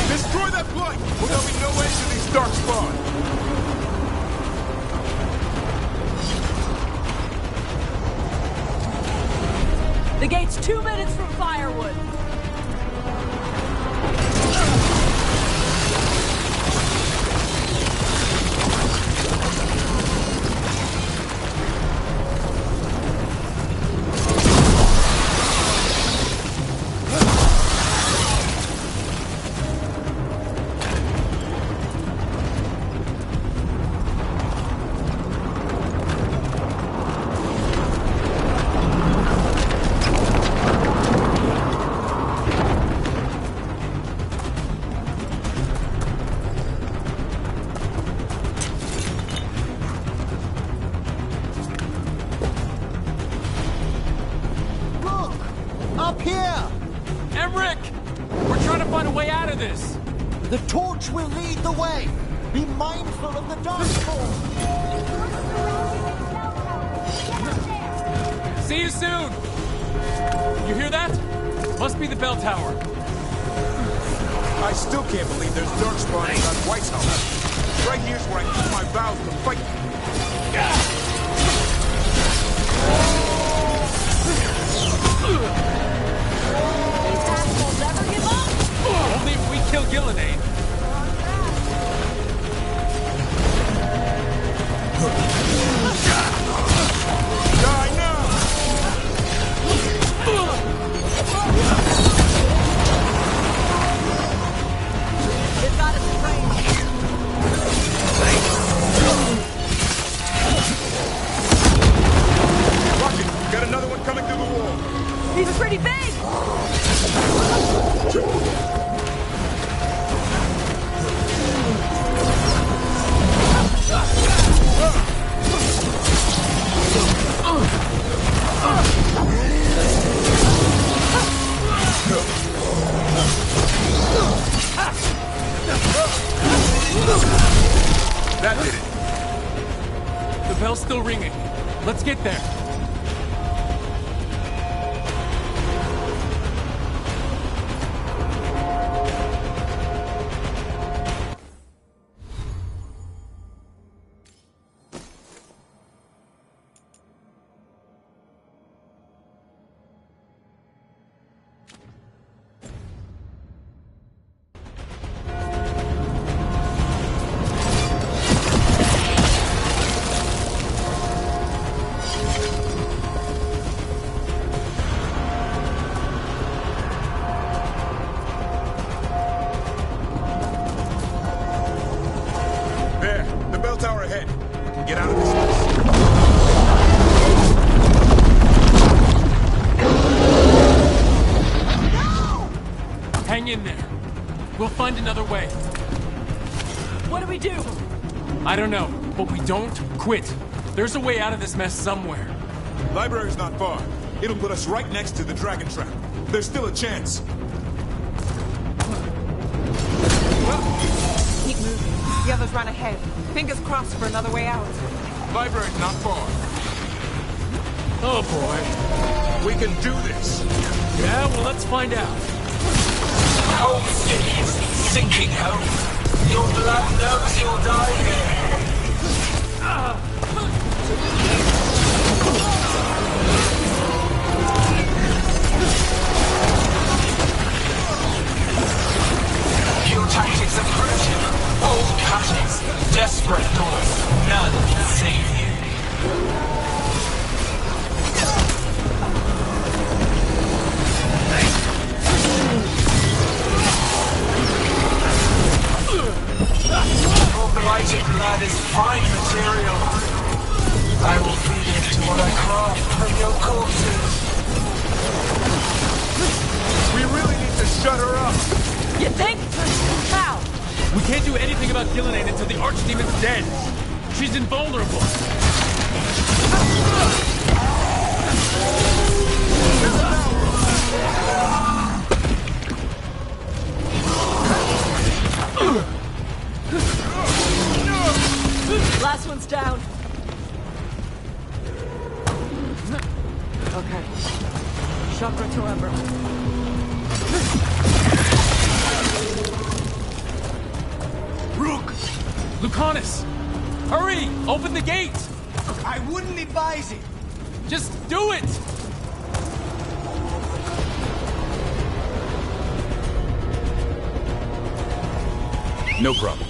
Destroy that blight, or there'll be no end to these darkspawn. The gate's 2 minutes from firewood. The torch will lead the way. Be mindful of the darkspawn. See you soon. You hear that? Must be the bell tower. I still can't believe there's darkspawn inside White's house. Right here's where I took my vows to fight. These assholes never give up? Only if we kill Gillenade. Die now! They've got us framed. Rocket, got another one coming through the wall. He's pretty big! That did it. The bell's still ringing. Let's get there. Hang in there. We'll find another way. What do we do? I don't know, but we don't quit. There's a way out of this mess somewhere. Library's not far. It'll put us right next to the dragon trap. There's still a chance. Keep moving. The others run ahead. Fingers crossed for another way out. Library's not far. Oh boy. We can do this. Yeah, well, let's find out. Cold cities, sinking home. Your blood knows you'll die here. Your tactics are primitive. All can't do anything about Gillenane until the Archdemon's dead. She's invulnerable. Last one's down. Okay. Chakra to Ember. Rook! Lucanus! Hurry! Open the gate! I wouldn't advise it. Just do it! No problem.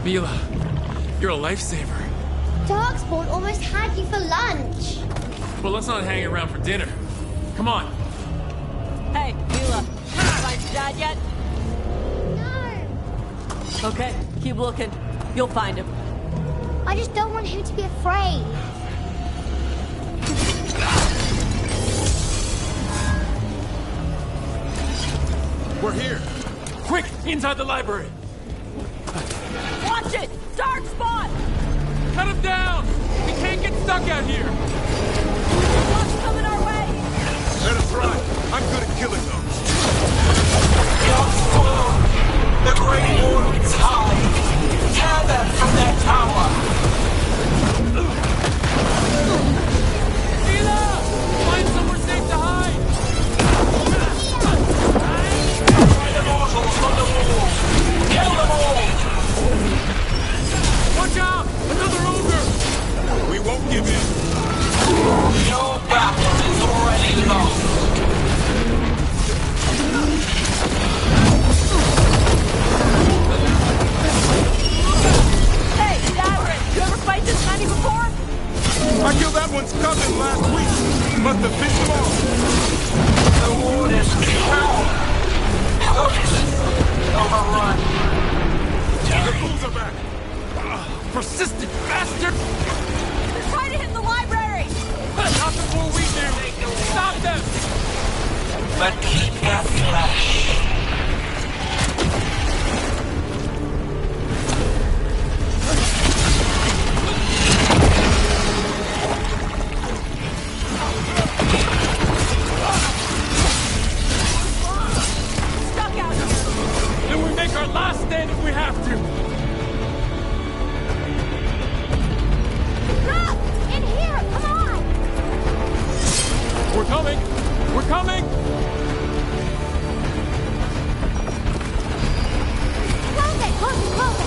Mila, you're a lifesaver. Darkspawn almost had you for lunch. Well, let's not hang around for dinner. Come on. Hey, Mila. Find your dad yet? No. Okay, keep looking. You'll find him. I just don't want him to be afraid. We're here. Quick, inside the library. Watch it! Darkspawn! Cut him down! We can't get stuck out here! What's coming our way? Let us ride. I'm good at killing those. Darkspawn! The Great Order is high. Tear them from their tower. Mila! Find somewhere safe to hide! Find the mortals on the wall. Kill them all! Watch out! Another ogre! We won't give in. Your battle is already lost. Hey, Dagrin! You ever fight this many before? I killed that one's cousin last week. Must have pissed him off. The ward is strong. Overrun. The fools are back. Persistent bastard! They're trying to hit the library! Not before we do! Stop them! But keep that flesh. Stuck out here! Then we make our last stand if we have to! Look! In here! Come on! We're coming! We're coming! Close it! Close it! Close it!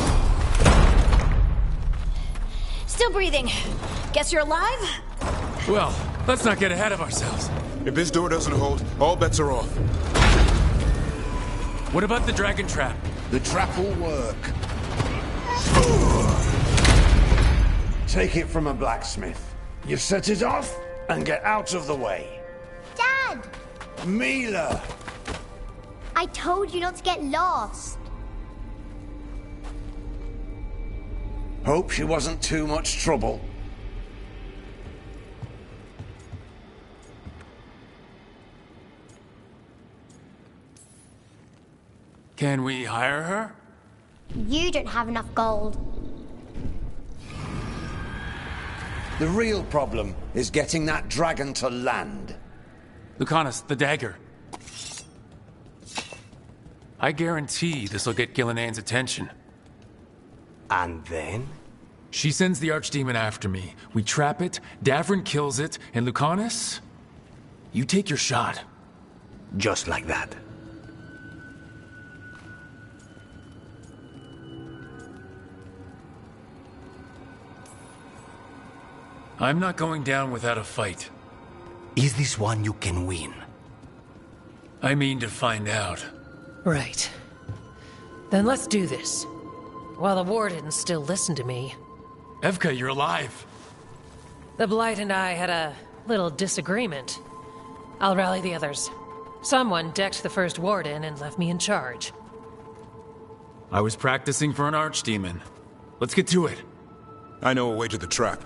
Still breathing. Guess you're alive? Well, let's not get ahead of ourselves. If this door doesn't hold, all bets are off. What about the dragon trap? The trap will work. Take it from a blacksmith. You set it off and get out of the way. Dad! Mila! I told you not to get lost. Hope she wasn't too much trouble. Can we hire her? You don't have enough gold. The real problem is getting that dragon to land. Lucanus, the dagger. I guarantee this'll get Gillenan's attention. And then? She sends the Archdemon after me. We trap it, Davrin kills it, and Lucanus? You take your shot. Just like that. I'm not going down without a fight. Is this one you can win? I mean to find out. Right. Then let's do this. While the Warden still listened to me. Evka, you're alive. The Blight and I had a little disagreement. I'll rally the others. Someone decked the first Warden and left me in charge. I was practicing for an Archdemon. Let's get to it. I know a way to the trap.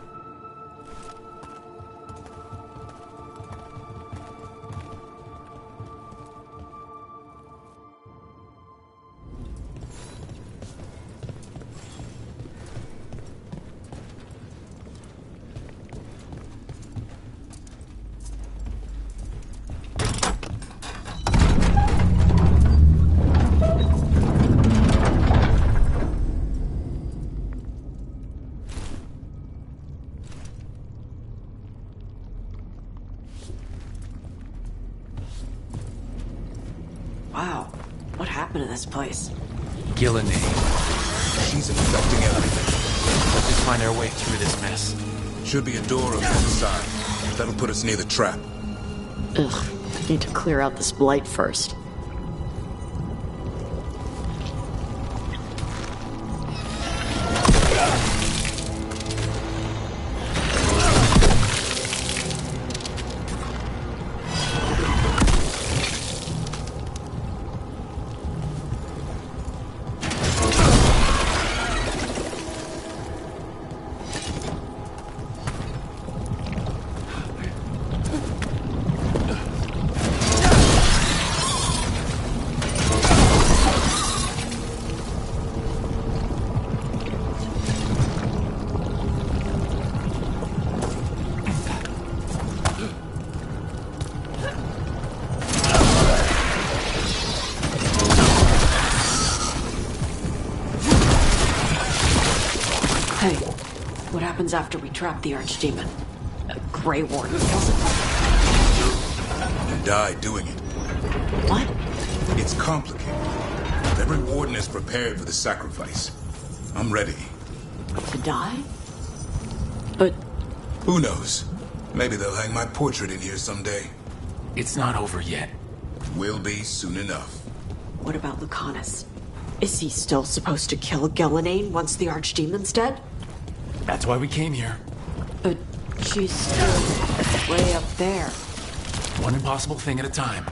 Wow, what happened to this place? Gillenay. She's infecting everything. Let's just find our way through this mess. Should be a door on the other side. That'll put us near the trap. Ugh, I need to clear out this blight first. Hey, what happens after we trap the Archdemon? A Grey Warden kills it? You die doing it. What? It's complicated. Every Warden is prepared for the sacrifice. I'm ready. To die? But... Who knows? Maybe they'll hang my portrait in here someday. It's not over yet. Will be soon enough. What about Lucanus? Is he still supposed to kill Gillenane once the Archdemon's dead? That's why we came here. But she's still way up there. One impossible thing at a time.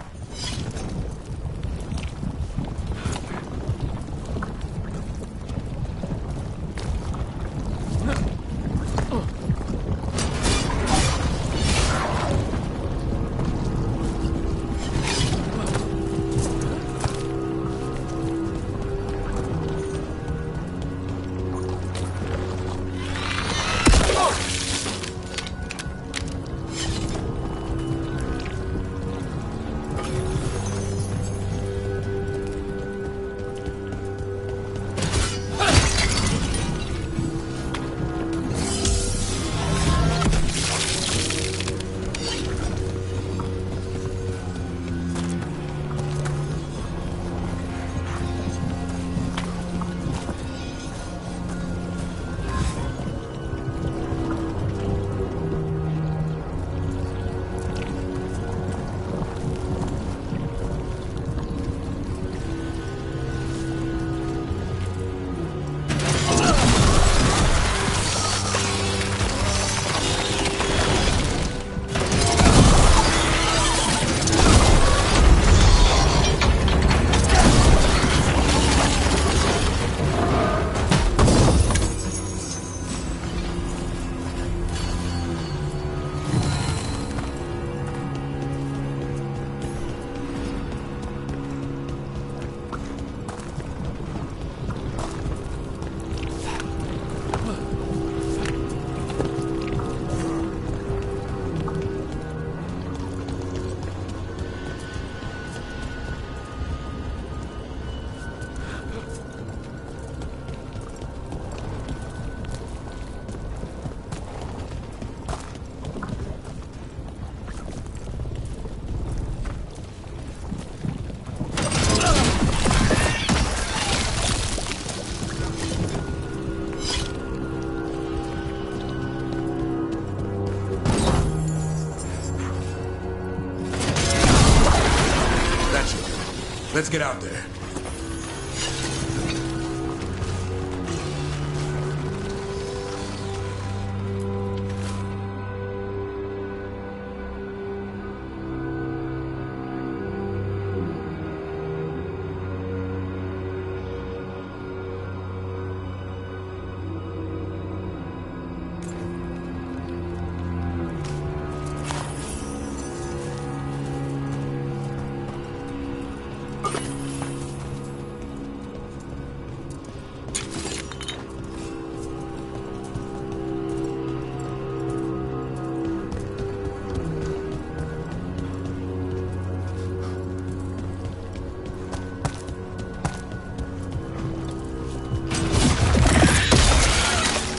Let's get out there.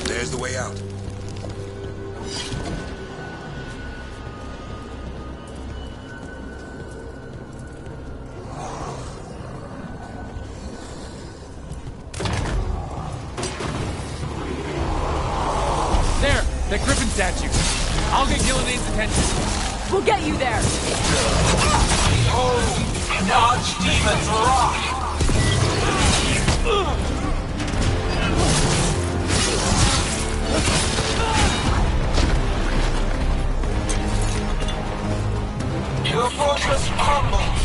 There's the way out. There! The Griffin statue! I'll get Gillian's attention. We'll get you there! Behold, an archdemon's wrath! Your fortress crumbles.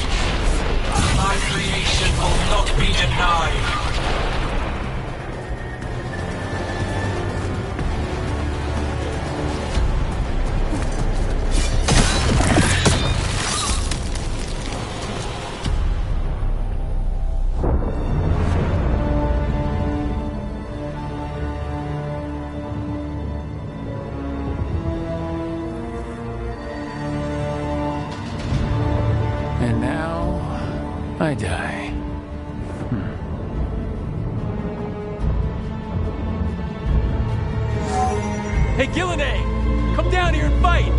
My creation will not be denied. And now, I die. Hey, Gillian! Come down here and fight!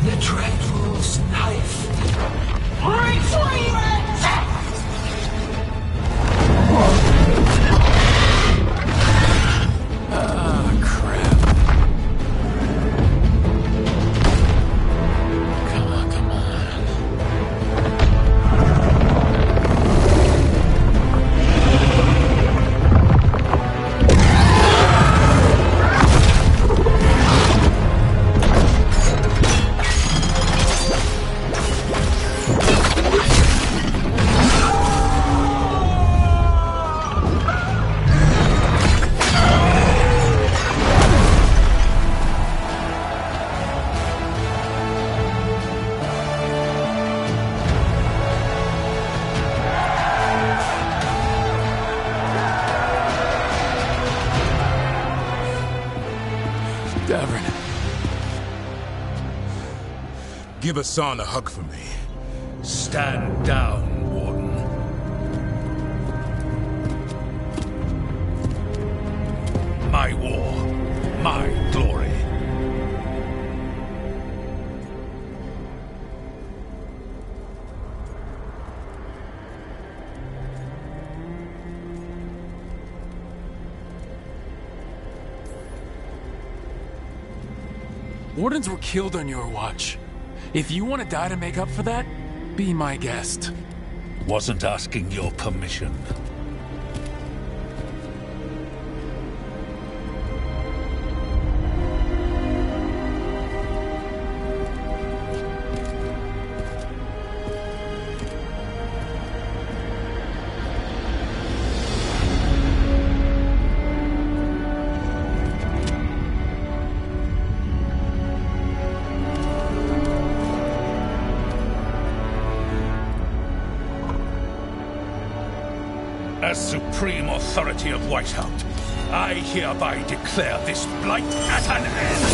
The Dreadful's knife. Retrieve it! Ah, crap. Come on, come on. Davern. Give Hassan a hug for me. Stand down, Warden. My war, my glory. Wardens were killed on your watch. If you want to die to make up for that, be my guest. Wasn't asking your permission. As supreme authority of Whitehound, I hereby declare this blight at an end!